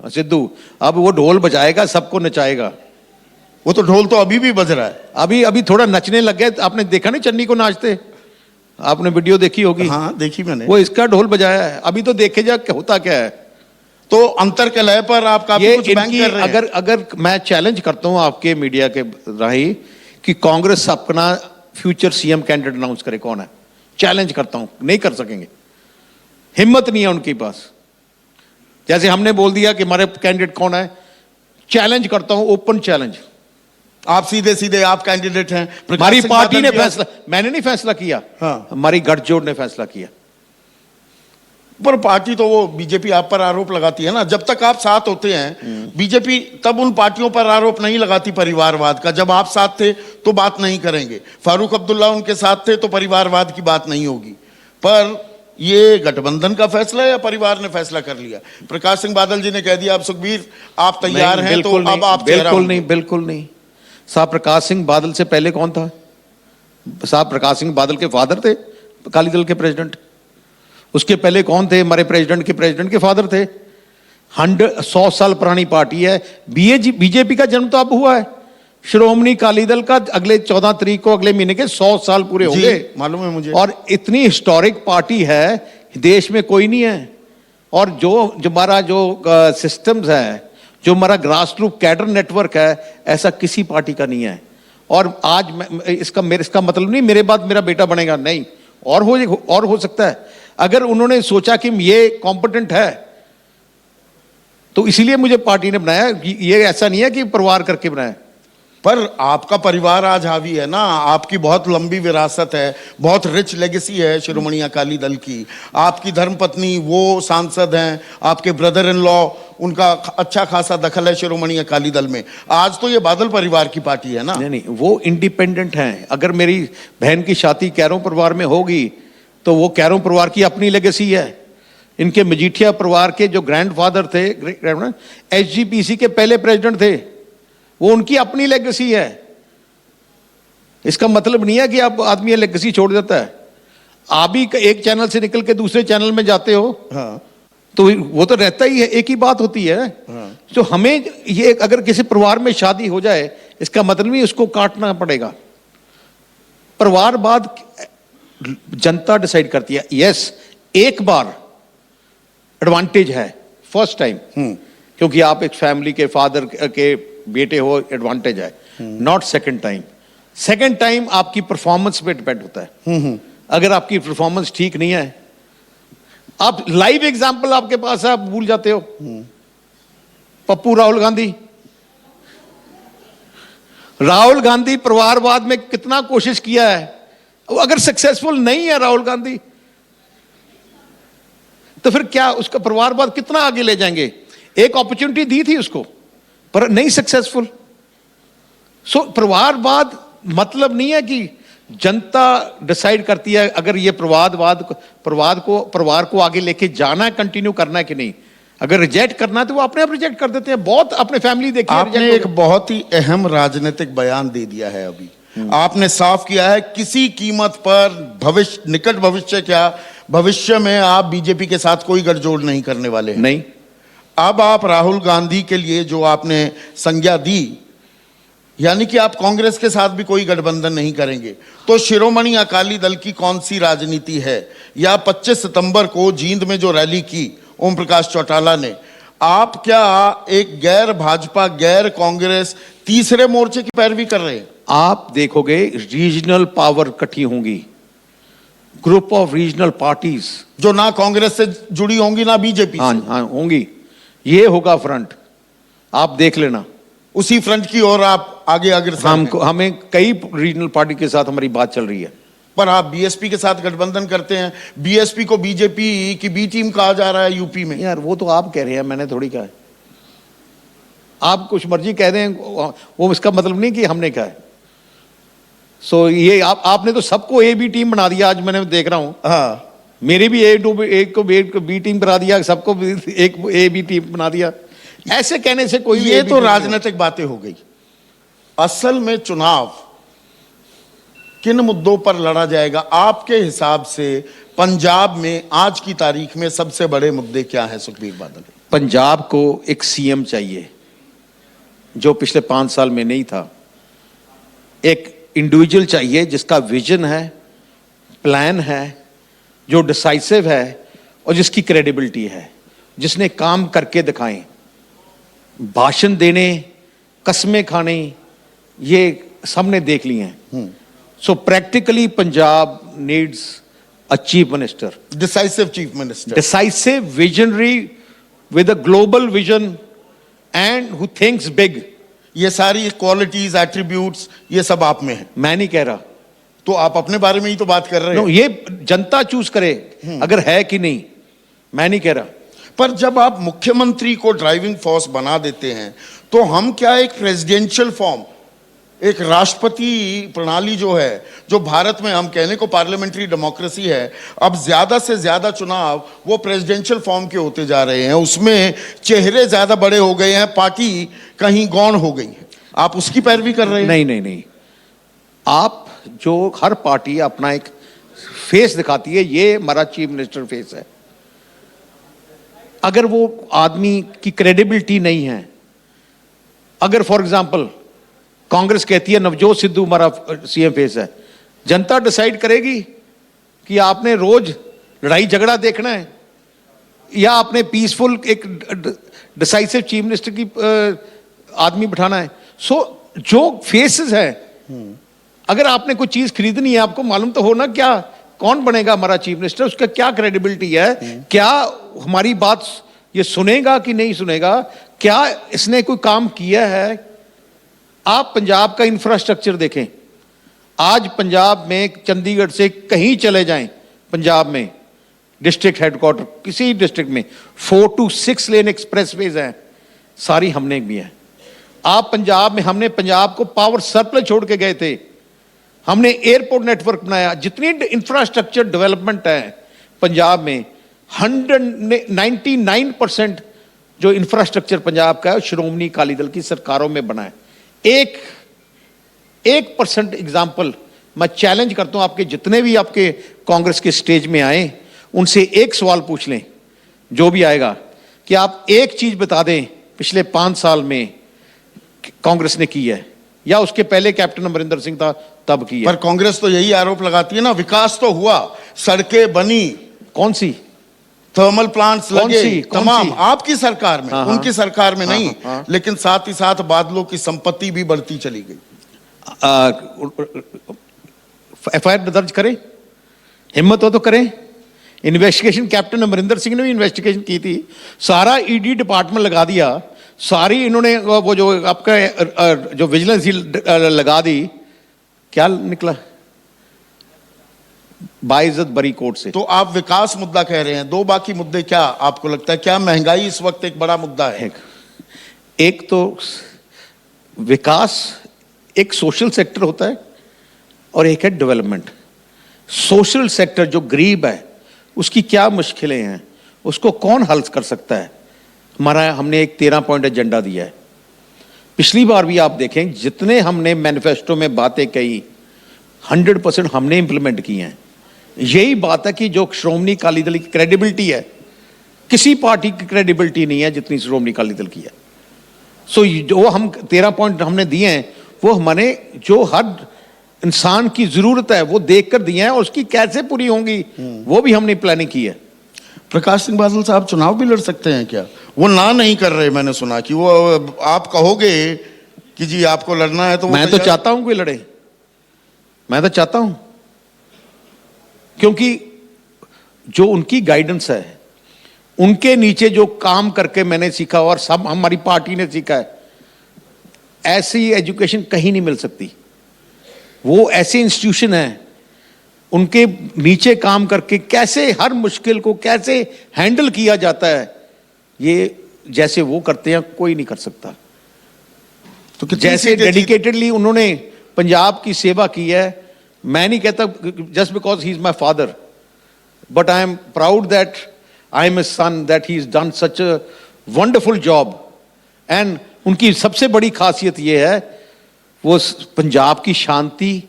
Speaker 2: सिद्धू। अब वो ढोल बजाएगा, सबको नचाएगा।
Speaker 1: वो तो ढोल तो अभी भी बज रहा है।
Speaker 2: अभी थोड़ा नचने लग गए। आपने देखा नहीं चन्नी को नाचते? आपने वीडियो देखी होगी।
Speaker 1: हाँ, देखी मैंने।
Speaker 2: वो इसका ढोल बजाया है। अभी तो देखे जा होता क्या है।
Speaker 1: तो अंतर के लय पर आप काफी कुछ बैंक कर रहे हैं।
Speaker 2: अगर मैं चैलेंज करता हूं आपके मीडिया के राही कि कांग्रेस अपना फ्यूचर सीएम कैंडिडेट अनाउंस करे, कौन है? चैलेंज करता हूं, नहीं कर सकेंगे। हिम्मत नहीं है उनके पास। जैसे हमने बोल दिया कि हमारे कैंडिडेट कौन है, चैलेंज करता हूं, ओपन चैलेंज।
Speaker 1: आप सीधे सीधे आप कैंडिडेट हैं।
Speaker 2: हमारी पार्टी ने फैसला, मैंने नहीं फैसला किया,
Speaker 1: हाँ।
Speaker 2: हमारी गठजोड़ ने फैसला किया।
Speaker 1: पर पार्टी तो वो बीजेपी आप पर आरोप लगाती है ना, जब तक आप साथ होते हैं बीजेपी तब उन पार्टियों पर आरोप नहीं लगाती परिवारवाद का। जब आप साथ थे तो बात नहीं करेंगे, फारूक अब्दुल्ला उनके साथ थे तो परिवारवाद की बात नहीं होगी। पर ये गठबंधन का फैसला है या परिवार ने फैसला कर लिया? प्रकाश सिंह बादल जी ने कह दिया अब सुखबीर आप तैयार हैं तो अब आप चेहरा
Speaker 2: बिल्कुल नहीं, बिल्कुल नहीं। साहब प्रकाश सिंह बादल से पहले कौन था? साहब प्रकाश सिंह बादल के फादर थे अकाली दल के प्रेसिडेंट। उसके पहले कौन थे? हमारे प्रेसिडेंट के फादर थे। 100 साल पुरानी पार्टी है। बीजेपी का जन्म तो अब हुआ है। श्रोमणी अकाली दल का अगले 14 तारीख को, अगले महीने के 100 साल पूरे होंगे,
Speaker 1: मालूम है मुझे।
Speaker 2: और इतनी हिस्टोरिक पार्टी है देश में कोई नहीं है। और जो हमारा जो सिस्टम्स है, जो हमारा ग्रास रूट कैडर नेटवर्क है, ऐसा किसी पार्टी का नहीं है। और आज इसका मतलब नहीं मेरे बाद मेरा बेटा बनेगा, नहीं, और हो सकता है। अगर उन्होंने सोचा कि ये कॉम्पिटेंट है तो इसीलिए मुझे पार्टी ने बनाया। ये ऐसा नहीं है कि परिवार करके बनाया।
Speaker 1: पर आपका परिवार आज हावी है ना, आपकी बहुत लंबी विरासत है, बहुत रिच लेगेसी है शिरोमणि अकाली दल की। आपकी धर्मपत्नी वो सांसद हैं, आपके ब्रदर इन लॉ, उनका अच्छा खासा दखल है शिरोमणि अकाली दल में। आज तो ये बादल परिवार की पार्टी है ना।
Speaker 2: नहीं, वो इंडिपेंडेंट हैं। अगर मेरी बहन की शादी कैरों परिवार में होगी तो वो कैरों परिवार की अपनी लेगेसी है। इनके मजीठिया परिवार के जो ग्रैंडफादर थे, एसजीपीसी के पहले प्रेसिडेंट थे, वो उनकी अपनी लेगेसी है। इसका मतलब नहीं है कि आप आदमी लेगेसी छोड़ देता है। आप भी एक चैनल से निकल के दूसरे चैनल में जाते हो,
Speaker 1: हाँ।
Speaker 2: तो वो तो रहता ही है, एक ही बात होती है।
Speaker 1: हाँ।
Speaker 2: तो हमें ये, अगर किसी परिवार में शादी हो जाए, इसका मतलब नहीं उसको काटना पड़ेगा। परिवारवाद जनता डिसाइड करती है। यस, एक बार एडवांटेज है, फर्स्ट टाइम, क्योंकि आप एक फैमिली के फादर के बेटे हो, एडवांटेज है। Not second time. Second time आपकी परफॉर्मेंस पे डिपेंड होता है। अगर आपकी परफॉर्मेंस ठीक नहीं है, आप लाइव एग्जांपल आपके पास है, आप भूल जाते हो। पप्पू राहुल गांधी परिवारवाद में कितना कोशिश किया है। अगर सक्सेसफुल नहीं है राहुल गांधी, तो फिर क्या उसका परिवारवाद कितना आगे ले जाएंगे? एक अपॉर्चुनिटी दी थी उसको, पर नहीं सक्सेसफुल। सो परिवारवाद मतलब नहीं है कि जनता डिसाइड करती है अगर ये परिवार को आगे लेके जाना है, कंटिन्यू करना है कि नहीं। अगर रिजेक्ट करना है तो वो अपने आप रिजेक्ट कर देते हैं। बहुत अपने फैमिली देखी।
Speaker 1: आपने एक बहुत ही अहम राजनीतिक बयान दे दिया है अभी। आपने साफ किया है किसी कीमत पर निकट भविष्य क्या, भविष्य में आप बीजेपी के साथ कोई गठजोड़ नहीं करने वाले हैं।
Speaker 2: नहीं।
Speaker 1: अब आप राहुल गांधी के लिए जो आपने संज्ञा दी, यानी कि आप कांग्रेस के साथ भी कोई गठबंधन नहीं करेंगे, तो शिरोमणि अकाली दल की कौन सी राजनीति है? या 25 सितंबर को जींद में जो रैली की ओम प्रकाश चौटाला ने, आप क्या एक गैर भाजपा, गैर कांग्रेस तीसरे मोर्चे की पैरवी कर रहे हैं?
Speaker 2: आप देखोगे रीजनल पावर इकट्ठी होंगी, ग्रुप ऑफ रीजनल पार्टीज
Speaker 1: जो ना कांग्रेस से जुड़ी होंगी ना बीजेपी से।
Speaker 2: हाँ होंगी। ये होगा फ्रंट, आप देख लेना।
Speaker 1: उसी फ्रंट की ओर आप आगे अग्रसर हैं।
Speaker 2: हमें कई रीजनल पार्टी के साथ हमारी बात चल रही है।
Speaker 1: पर आप बीएसपी के साथ गठबंधन करते हैं। बीएसपी को बीजेपी की बी टीम कहा जा रहा है यूपी में।
Speaker 2: यार वो तो आप कह रहे हैं, मैंने थोड़ी कहा है। आप कुछ मर्जी कह दें, वो इसका मतलब नहीं कि हमने कहा है। सो ये आपने तो सबको ए बी टीम बना दिया। आज मैंने देख रहा हूं,
Speaker 1: हाँ,
Speaker 2: मेरी भी एक को बी टीम बना दिया, सबको एक ए बी टीम बना दिया। ऐसे कहने से कोई,
Speaker 1: ये तो राजनीतिक बातें हो गई। असल में चुनाव किन मुद्दों पर लड़ा जाएगा आपके हिसाब से? पंजाब में आज की तारीख में सबसे बड़े मुद्दे क्या हैं सुखबीर बादल?
Speaker 2: पंजाब को एक सीएम चाहिए जो पिछले 5 साल में नहीं था। एक इंडिविजुअल चाहिए जिसका विजन है, प्लान है, जो डिसाइसिव है और जिसकी क्रेडिबिलिटी है, जिसने काम करके दिखाएं। भाषण देने, कस्में खाने, ये सबने देख लिए हैं। So practically Punjab needs a chief minister,
Speaker 1: decisive chief minister,
Speaker 2: decisive, visionary, with a global vision, and who thinks big.
Speaker 1: ये सारी क्वालिटीज एट्रीब्यूट्स ये सब आप में है।
Speaker 2: मैं नहीं कह रहा,
Speaker 1: तो आप अपने बारे में ही तो बात कर रहे
Speaker 2: नो,
Speaker 1: हैं।
Speaker 2: ये जनता चूज करे अगर है कि नहीं, मैं नहीं कह रहा।
Speaker 1: पर जब आप मुख्यमंत्री को ड्राइविंग फोर्स बना देते हैं तो हम क्या एक प्रेसिडेंशियल फॉर्म, एक राष्ट्रपति प्रणाली जो है, जो भारत में हम कहने को पार्लियामेंट्री डेमोक्रेसी है, अब ज्यादा से ज्यादा चुनाव वो प्रेसिडेंशियल फॉर्म के होते जा रहे हैं, उसमें चेहरे ज्यादा बड़े हो गए हैं, पार्टी कहीं गौण हो गई है, आप उसकी पैरवी कर रहे हैं?
Speaker 2: नहीं नहीं नहीं, आप जो हर पार्टी अपना एक फेस दिखाती है, ये हमारा चीफ मिनिस्टर फेस है। अगर वो आदमी की क्रेडिबिलिटी नहीं है, अगर फॉर एग्जांपल कांग्रेस कहती है नवजोत सिद्धू हमारा सीएम फेस है, जनता डिसाइड करेगी कि आपने रोज लड़ाई झगड़ा देखना है या आपने पीसफुल एक डिसाइसिव चीफ मिनिस्टर की आदमी बिठाना है। सो जो फेसेस है, अगर आपने कोई चीज खरीदनी है, आपको मालूम तो होना क्या कौन बनेगा हमारा चीफ मिनिस्टर, उसका क्या क्रेडिबिलिटी है, क्या हमारी बात ये सुनेगा कि नहीं सुनेगा, क्या इसने कोई काम किया है। आप पंजाब का इंफ्रास्ट्रक्चर देखें, आज पंजाब में चंडीगढ़ से कहीं चले जाएं, पंजाब में डिस्ट्रिक्ट हेडक्वार्टर किसी डिस्ट्रिक्ट में 4 to 6 लेन एक्सप्रेसवेज हैं, सारी हमने भी है। आप पंजाब में, हमने पंजाब को पावर सरप्लस छोड़ के गए थे, हमने एयरपोर्ट नेटवर्क बनाया, जितनी इंफ्रास्ट्रक्चर डेवलपमेंट है पंजाब में 199% जो इंफ्रास्ट्रक्चर पंजाब का है श्रोमणी अकाली दल की सरकारों में बना है। 1% एग्जाम्पल मैं चैलेंज करता हूं, आपके जितने भी आपके कांग्रेस के स्टेज में आए उनसे एक सवाल पूछ लें, जो भी आएगा, कि आप एक चीज बता दें पिछले 5 साल में कांग्रेस ने की है, या उसके पहले कैप्टन अमरिंदर सिंह था तब की है।
Speaker 1: पर कांग्रेस तो यही आरोप लगाती है ना, विकास तो हुआ, सड़कें बनी,
Speaker 2: कौन सी
Speaker 1: थर्मल प्लांट्स लगे,
Speaker 2: कौन
Speaker 1: तमाम
Speaker 2: सी?
Speaker 1: आपकी सरकार में,
Speaker 2: हाँ,
Speaker 1: उनकी सरकार में
Speaker 2: हाँ,
Speaker 1: नहीं,
Speaker 2: हाँ।
Speaker 1: लेकिन साथ ही साथ बादलों की संपत्ति भी बढ़ती चली गई।
Speaker 2: एफआईआर दर्ज करें, हिम्मत हो तो करें। इन्वेस्टिगेशन कैप्टन अमरिंदर सिंह ने भी इन्वेस्टिगेशन की थी, सारा ईडी डिपार्टमेंट लगा दिया, सारी इन्होंने वो जो आपका जो विजिलेंस लगा दी, क्या निकला? बाइज्जत बरी कोर्ट से।
Speaker 1: तो आप विकास मुद्दा कह रहे हैं, 2 बाकी मुद्दे क्या आपको लगता है? क्या महंगाई इस वक्त एक बड़ा मुद्दा है?
Speaker 2: एक तो विकास एक सोशल सेक्टर होता है और एक है डेवलपमेंट। सोशल सेक्टर जो गरीब है उसकी क्या मुश्किलें हैं, उसको कौन हल कर सकता है, हमने एक 13 पॉइंट एजेंडा दिया है। पिछली बार भी आप देखें, जितने हमने मैनिफेस्टो में बातें कही 100% हमने इंप्लीमेंट की हैं। यही बात है कि जो श्रोमणी अकाली दल की क्रेडिबिलिटी है, किसी पार्टी की क्रेडिबिलिटी नहीं है जितनी श्रोमणी अकाली दल की है। सो जो हम 13 पॉइंट हमने दिए हैं, वो हमारे जो हर इंसान की जरूरत है वो देखकर दिए हैं, और उसकी कैसे पूरी होंगी वो भी हमने प्लानिंग की है।
Speaker 1: प्रकाश सिंह बादल साहब चुनाव भी लड़ सकते हैं क्या? वो ना नहीं कर रहे, मैंने सुना कि वो, आप कहोगे कि जी आपको लड़ना है तो
Speaker 2: मैं तो चाहता हूं कोई लड़े, मैं तो चाहता हूं, क्योंकि जो उनकी गाइडेंस है, उनके नीचे जो काम करके मैंने सीखा और सब हमारी पार्टी ने सीखा है, ऐसी एजुकेशन कहीं नहीं मिल सकती। वो ऐसे इंस्टीट्यूशन है, उनके नीचे काम करके कैसे हर मुश्किल को कैसे हैंडल किया जाता है, ये जैसे वो करते हैं कोई नहीं कर सकता।
Speaker 1: तो
Speaker 2: जैसे डेडिकेटेडली उन्होंने पंजाब की सेवा की है, मैं नहीं कहता just because he is my father, but I am proud that I am a son, that he is done such a wonderful job. And उनकी सबसे बड़ी खासियत यह है, वो पंजाब की शांति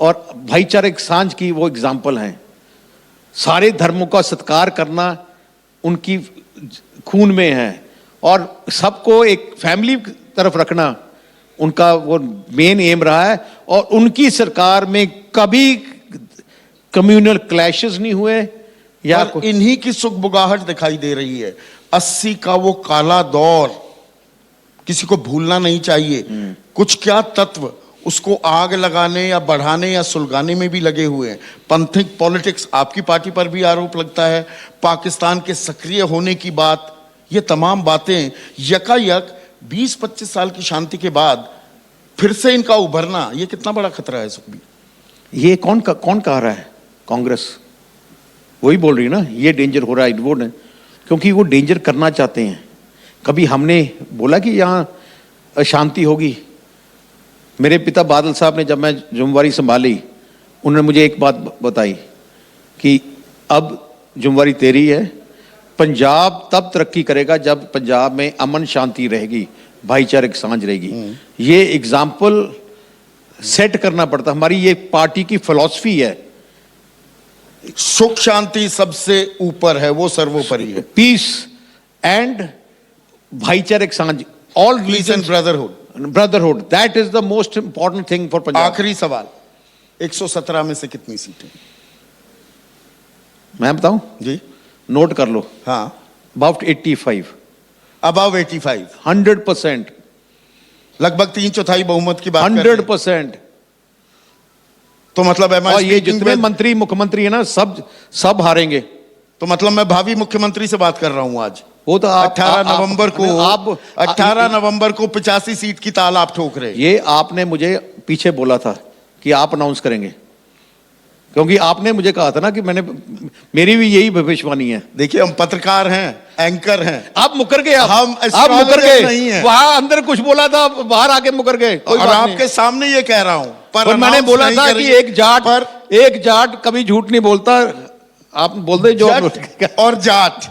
Speaker 2: और भाईचारे सांझ की वो एग्जाम्पल हैं। सारे धर्मों का सत्कार करना उनकी खून में है, और सबको एक फैमिली तरफ रखना उनका वो मेन एम रहा है। और उनकी सरकार में कभी कम्युनल क्लैशेस नहीं हुए, या
Speaker 1: इन्हीं की सुखबुगाहट दिखाई दे रही है। 80 का वो काला दौर किसी को भूलना नहीं चाहिए। कुछ क्या तत्व उसको आग लगाने या बढ़ाने या सुलगाने में भी लगे हुए हैं। पंथिक पॉलिटिक्स, आपकी पार्टी पर भी आरोप लगता है, पाकिस्तान के सक्रिय होने की बात, ये तमाम बातें यकायक 20-25 साल की शांति के बाद फिर से इनका उभरना, ये कितना बड़ा खतरा है सुखबीर?
Speaker 2: ये कौन कह रहा है? कांग्रेस वही बोल रही है ना, ये डेंजर हो रहा है, वो नहीं, क्योंकि वो डेंजर करना चाहते हैं। कभी हमने बोला कि यहाँ अशांति होगी? मेरे पिता बादल साहब ने, जब मैं जिम्मेवारी संभाली, उन्होंने मुझे एक बात बताई कि अब जिम्मेवारी तेरी है, पंजाब तब तरक्की करेगा जब पंजाब में अमन शांति रहेगी, भाईचारक सांझ रहेगी। ये एग्जाम्पल सेट करना पड़ता, हमारी ये पार्टी की फिलॉसफी है।
Speaker 1: सुख शांति सबसे ऊपर है, वो सर्वोपरि है।
Speaker 2: पीस एंड भाईचारक सांझ, all
Speaker 1: peace and
Speaker 2: brotherhood, that is the most important thing for Punjab.
Speaker 1: आखिरी सवाल, 117 में से कितनी सीटें?
Speaker 2: मैं बताऊं
Speaker 1: जी,
Speaker 2: नोट कर लो।
Speaker 1: हाँ,
Speaker 2: अबाउट 85,
Speaker 1: अबाव 85,
Speaker 2: 100%,
Speaker 1: लगभग 3/4 बहुमत की बात कर रहे हैं।
Speaker 2: 100%।
Speaker 1: तो मतलब
Speaker 2: और ये जितने मंत्री मुख्यमंत्री है ना, सब हारेंगे।
Speaker 1: तो मतलब मैं भावी मुख्यमंत्री से बात कर रहा हूं आज।
Speaker 2: वो तो
Speaker 1: 18 नवंबर को 85 सीट की ताल आप ठोक रहे हैं।
Speaker 2: ये आपने मुझे पीछे बोला था कि आप अनाउंस करेंगे, क्योंकि आपने मुझे कहा था ना कि मेरी भी यही भविष्यवाणी है।
Speaker 1: देखिए, हम पत्रकार हैं, एंकर हैं।
Speaker 2: आप मुकर गए,
Speaker 1: हम
Speaker 2: आप मुकर गए
Speaker 1: नहीं है।
Speaker 2: वहां अंदर कुछ बोला था, बाहर आके मुकर गए।
Speaker 1: और आपके सामने ये कह रहा हूं,
Speaker 2: पर मैंने बोला था कि एक जाट कभी झूठ नहीं बोलता। आप बोल दे जो
Speaker 1: और जाट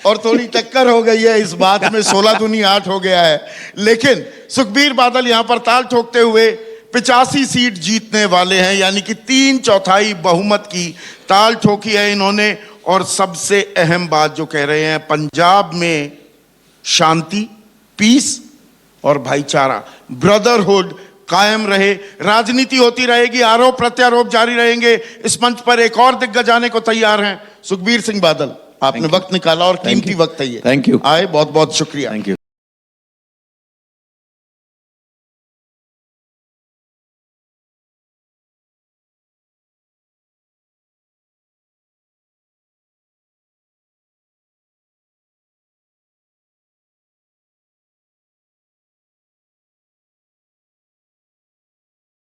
Speaker 1: और थोड़ी टक्कर हो गई है इस बात में, 16 दूनी 8 हो गया है। लेकिन सुखबीर बादल यहां पर ताल ठोकते हुए 85 सीट जीतने वाले हैं, यानी कि 3/4 बहुमत की ताल ठोकी है इन्होंने। और सबसे अहम बात जो कह रहे हैं, पंजाब में शांति, पीस और भाईचारा, ब्रदरहुड कायम रहे, राजनीति होती रहेगी, आरोप प्रत्यारोप जारी रहेंगे। इस मंच पर एक और दिग्गज आने को तैयार हैं, सुखबीर सिंह बादल। आपने वक्त निकाला और कीमती वक्त है ये।
Speaker 2: Thank you.
Speaker 1: आए, बहुत बहुत शुक्रिया।
Speaker 2: Thank you.